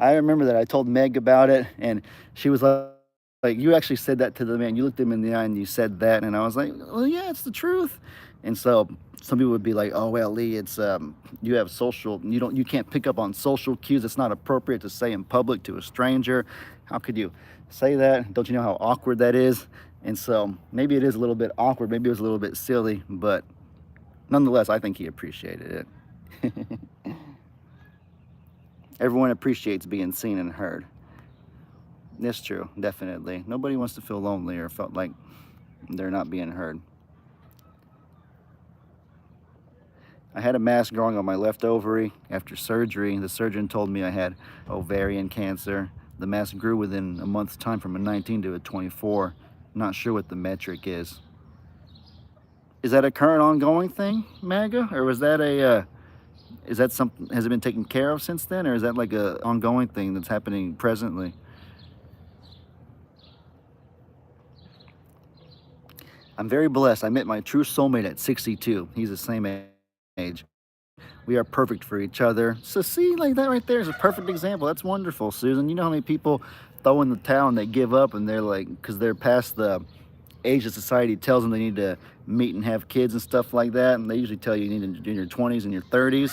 I remember that I told Meg about it, and she was like, "You actually said that to the man. You looked him in the eye and you said that." And I was like, "Well, yeah, it's the truth." And so some people would be like, "Oh, well, Lee, it's you have you can't pick up on social cues. It's not appropriate to say in public to a stranger. How could you say that? Don't you know how awkward that is?" And so maybe it is a little bit awkward. Maybe it was a little bit silly, but nonetheless, I think he appreciated it. Everyone appreciates being seen and heard. That's true, definitely. Nobody wants to feel lonely or felt like they're not being heard. I had a mass growing on my left ovary after surgery. The surgeon told me I had ovarian cancer. The mass grew within a month's time from a 19 to a 24. Not sure what the metric is. Is that a current ongoing thing, MAGA? Or was that is that something, has it been taken care of since then? Or is that like a ongoing thing that's happening presently? I'm very blessed. I met my true soulmate at 62. He's the same age. We are perfect for each other. So see, like that right there is a perfect example. That's wonderful, Susan. You know how many people throw in the towel and they give up and they're like, because they're past the age that society tells them they need to meet and have kids and stuff like that. And they usually tell you you need to do in your 20s and your 30s.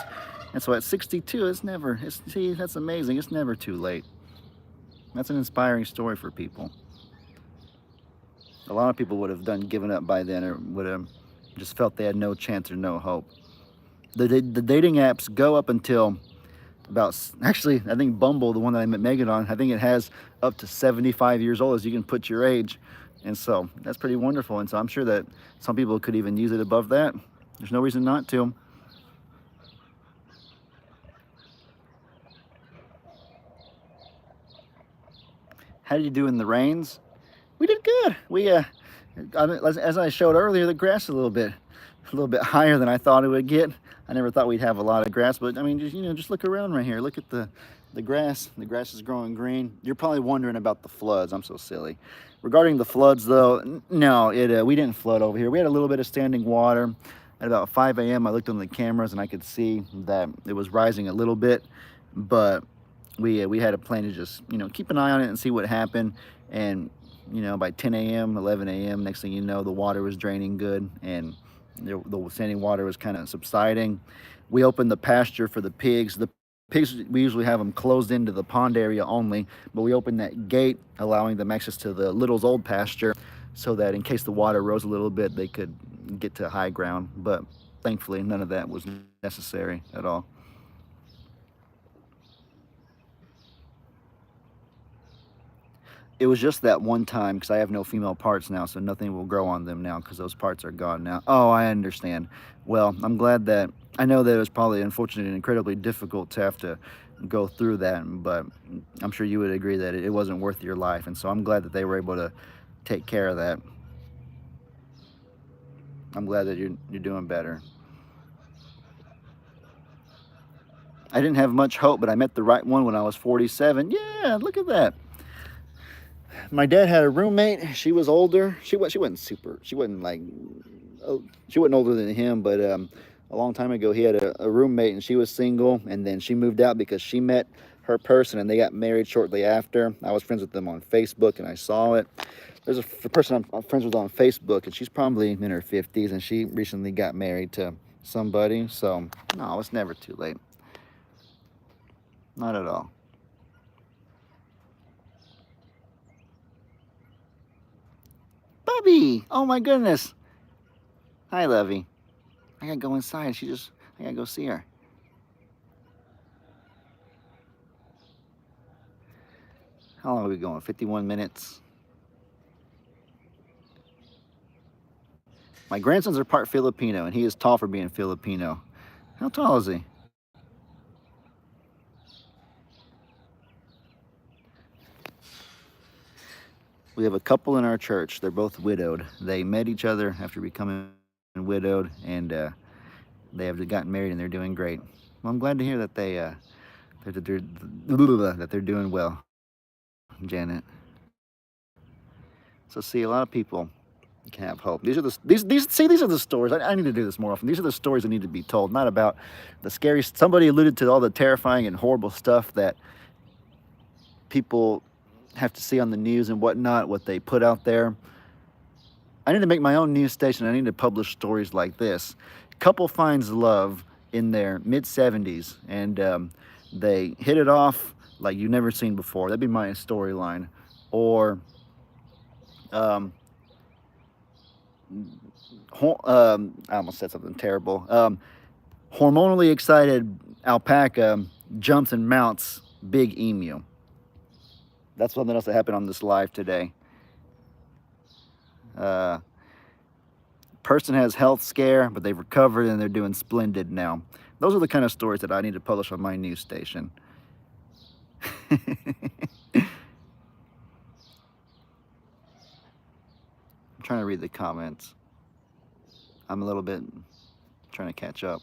And so at 62, see, that's amazing. It's never too late. That's an inspiring story for people. A lot of people would have given up by then, or would have just felt they had no chance or no hope. The dating apps go up until about, actually, I think Bumble, the one that I met Megan on, I think it has up to 75 years old as you can put your age. And so that's pretty wonderful. And so I'm sure that some people could even use it above that. There's no reason not to. How did you do in the rains? We did good. As I showed earlier, the grass is a little bit higher than I thought it would get. I never thought we'd have a lot of grass, but I mean, just look around right here. Look at the grass. The grass is growing green. You're probably wondering about the floods. I'm so silly. Regarding the floods, though, no, we didn't flood over here. We had a little bit of standing water. At about 5 a.m., I looked on the cameras and I could see that it was rising a little bit, but we had a plan to just keep an eye on it and see what happened. And by 10 a.m., 11 a.m., next thing you know, the water was draining good and the standing water was kind of subsiding. We opened the pasture for the pigs. The pigs, we usually have them closed into the pond area only, but we opened that gate, allowing them access to the Little's old pasture, so that in case the water rose a little bit, they could get to high ground. But thankfully, none of that was necessary at all. It was just that one time because I have no female parts now, so nothing will grow on them now because those parts are gone now. Oh, I understand. Well, I'm glad that I know that it was probably unfortunate and incredibly difficult to have to go through that, but I'm sure you would agree that it wasn't worth your life, and so I'm glad that they were able to take care of that. I'm glad that you're doing better. I didn't have much hope, but I met the right one when I was 47. Yeah, look at that. My dad had a roommate. She was older. She wasn't super. She wasn't like, oh, she wasn't older than him. But a long time ago, he had a roommate, and she was single. And then she moved out because she met her person, and they got married shortly after. I was friends with them on Facebook, and I saw it. There's a person I'm friends with on Facebook, and she's probably in her 50s, and she recently got married to somebody. So no, it's never too late. Not at all. Bubby! Oh my goodness. Hi, Levy. I gotta go inside. I gotta go see her. How long are we going? 51 minutes. My grandsons are part Filipino, and he is tall for being Filipino. How tall is he? We have a couple in our church. They're both widowed. They met each other after becoming widowed, and they have gotten married, and they're doing great. Well, I'm glad to hear that they're doing well, Janet. So see, a lot of people can have hope. These are these are the stories. I need to do this more often. These are the stories that need to be told, not about the scary. Somebody alluded to all the terrifying and horrible stuff that people have to see on the news and whatnot, what they put out there. I need to make my own news station. I need to publish stories like this. Couple finds love in their mid-70s, and they hit it off like you've never seen before. That'd be my storyline. Or I almost said something terrible. Hormonally excited alpaca jumps and mounts big emu. That's something else that happened on this live today. Person has health scare, but they've recovered and they're doing splendid now. Those are the kind of stories that I need to publish on my news station. I'm trying to read the comments. I'm a little bit trying to catch up.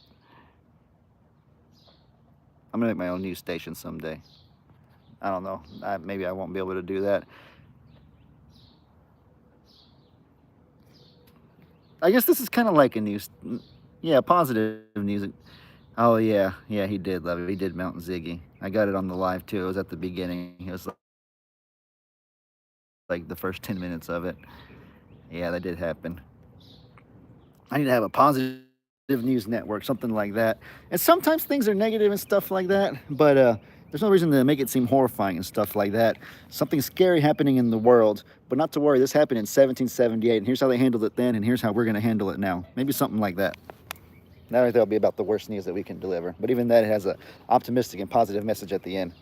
I'm gonna make my own news station someday. I don't know. Maybe I won't be able to do that. I guess this is kind of like a news, yeah, positive news. Oh yeah, he did love it. He did Mount Ziggy. I got it on the live too. It was at the beginning. It was like the first 10 minutes of it. Yeah, that did happen. I need to have a positive news network, something like that. And sometimes things are negative and stuff like that, but there's no reason to make it seem horrifying and stuff like that. Something scary happening in the world, but not to worry. This happened in 1778, and here's how they handled it then, and here's how we're going to handle it now. Maybe something like that. Now that'll be about the worst news that we can deliver. But even that, it has an optimistic and positive message at the end.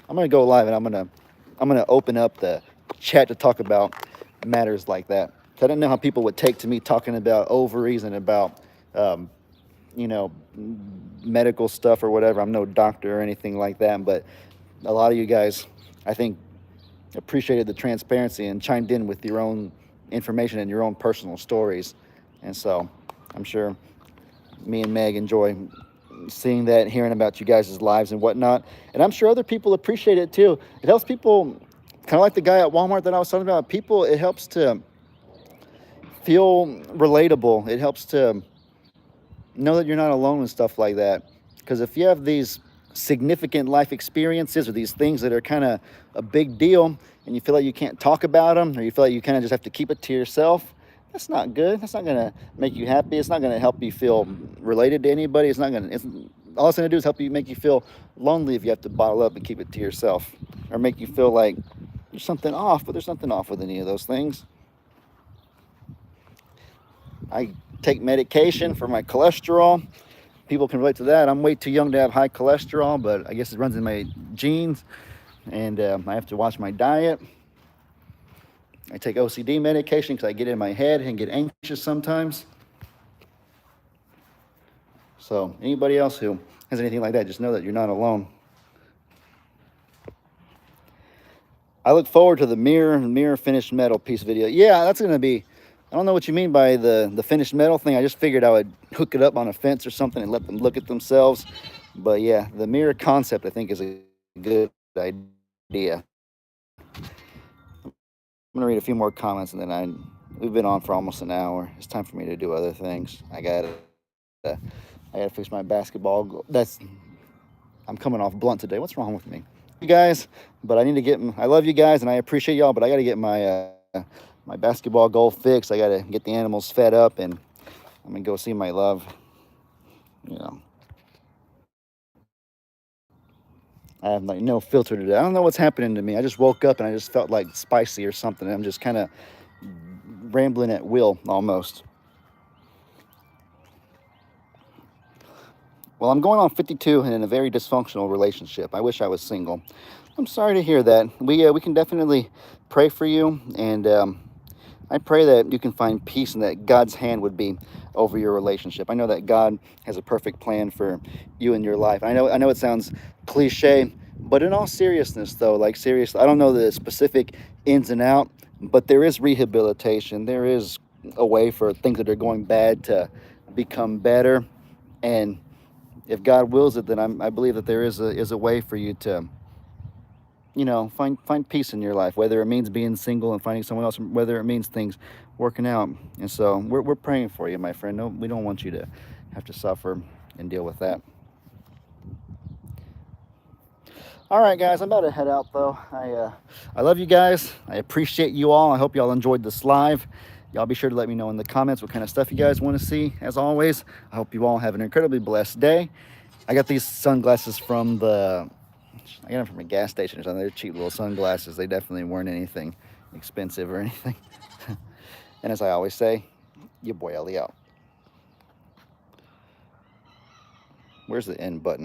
I'm going to go live, and I'm going to open up the chat to talk about matters like that. I didn't know how people would take to me talking about ovaries and about, medical stuff or whatever. I'm no doctor or anything like that, but a lot of you guys, I think, appreciated the transparency and chimed in with your own information and your own personal stories. And so I'm sure Me and Meg enjoy seeing that, hearing about you guys' lives and whatnot. And I'm sure other people appreciate it too. It helps people, kind of like the guy at Walmart that I was talking about. People, it helps to feel relatable. It helps to know that you're not alone and stuff like that. Because if you have these significant life experiences or these things that are kind of a big deal and you feel like you can't talk about them or you feel like you kind of just have to keep it to yourself, that's not good. That's not going to make you happy. It's not going to help you feel related to anybody. It's not going to, all it's going to do is help you make you feel lonely if you have to bottle up and keep it to yourself, or make you feel like there's something off, but there's nothing off with any of those things. I take medication for my cholesterol. People can relate to that. I'm way too young to have high cholesterol, but I guess it runs in my genes, and I have to watch my diet. I take OCD medication because I get in my head and get anxious sometimes. So anybody else who has anything like that, just know that you're not alone. I look forward to the mirror finished metal piece video. Yeah, that's gonna be, I don't know what you mean by the finished metal thing. I just figured I would hook it up on a fence or something and let them look at themselves. But yeah, the mirror concept I think is a good idea. I'm gonna read a few more comments and then we've been on for almost an hour. It's time for me to do other things. I gotta fix my basketball. I'm coming off blunt today. What's wrong with me? You guys, but I need to get. I love you guys and I appreciate y'all, but I gotta get my basketball goal fixed. I gotta get the animals fed up and I'm gonna go see my love. You know, I have like no filter today. I don't know what's happening to me. I just woke up and I just felt like spicy or something. I'm just kind of rambling at will almost. Well, I'm going on 52 and in a very dysfunctional relationship. I wish I was single. I'm sorry to hear that. We can definitely pray for you, and I pray that you can find peace and that God's hand would be over your relationship. I know that God has a perfect plan for you and your life. I know it sounds cliche, but in all seriousness though, like seriously, I don't know the specific ins and out, but there is rehabilitation. There is a way for things that are going bad to become better. And if God wills it, then I believe that there is a way for you to, find peace in your life, whether it means being single and finding someone else, whether it means things working out. And so we're praying for you, my friend. No, we don't want you to have to suffer and deal with that. All right, guys, I'm about to head out though. I love you guys. I appreciate you all. I hope y'all enjoyed this live. Y'all be sure to let me know in the comments what kind of stuff you guys want to see. As always, I hope you all have an incredibly blessed day. I got these sunglasses I got them from a gas station or something. They're cheap little sunglasses. They definitely weren't anything expensive or anything. And as I always say, your boy Ellie out. Where's the end button?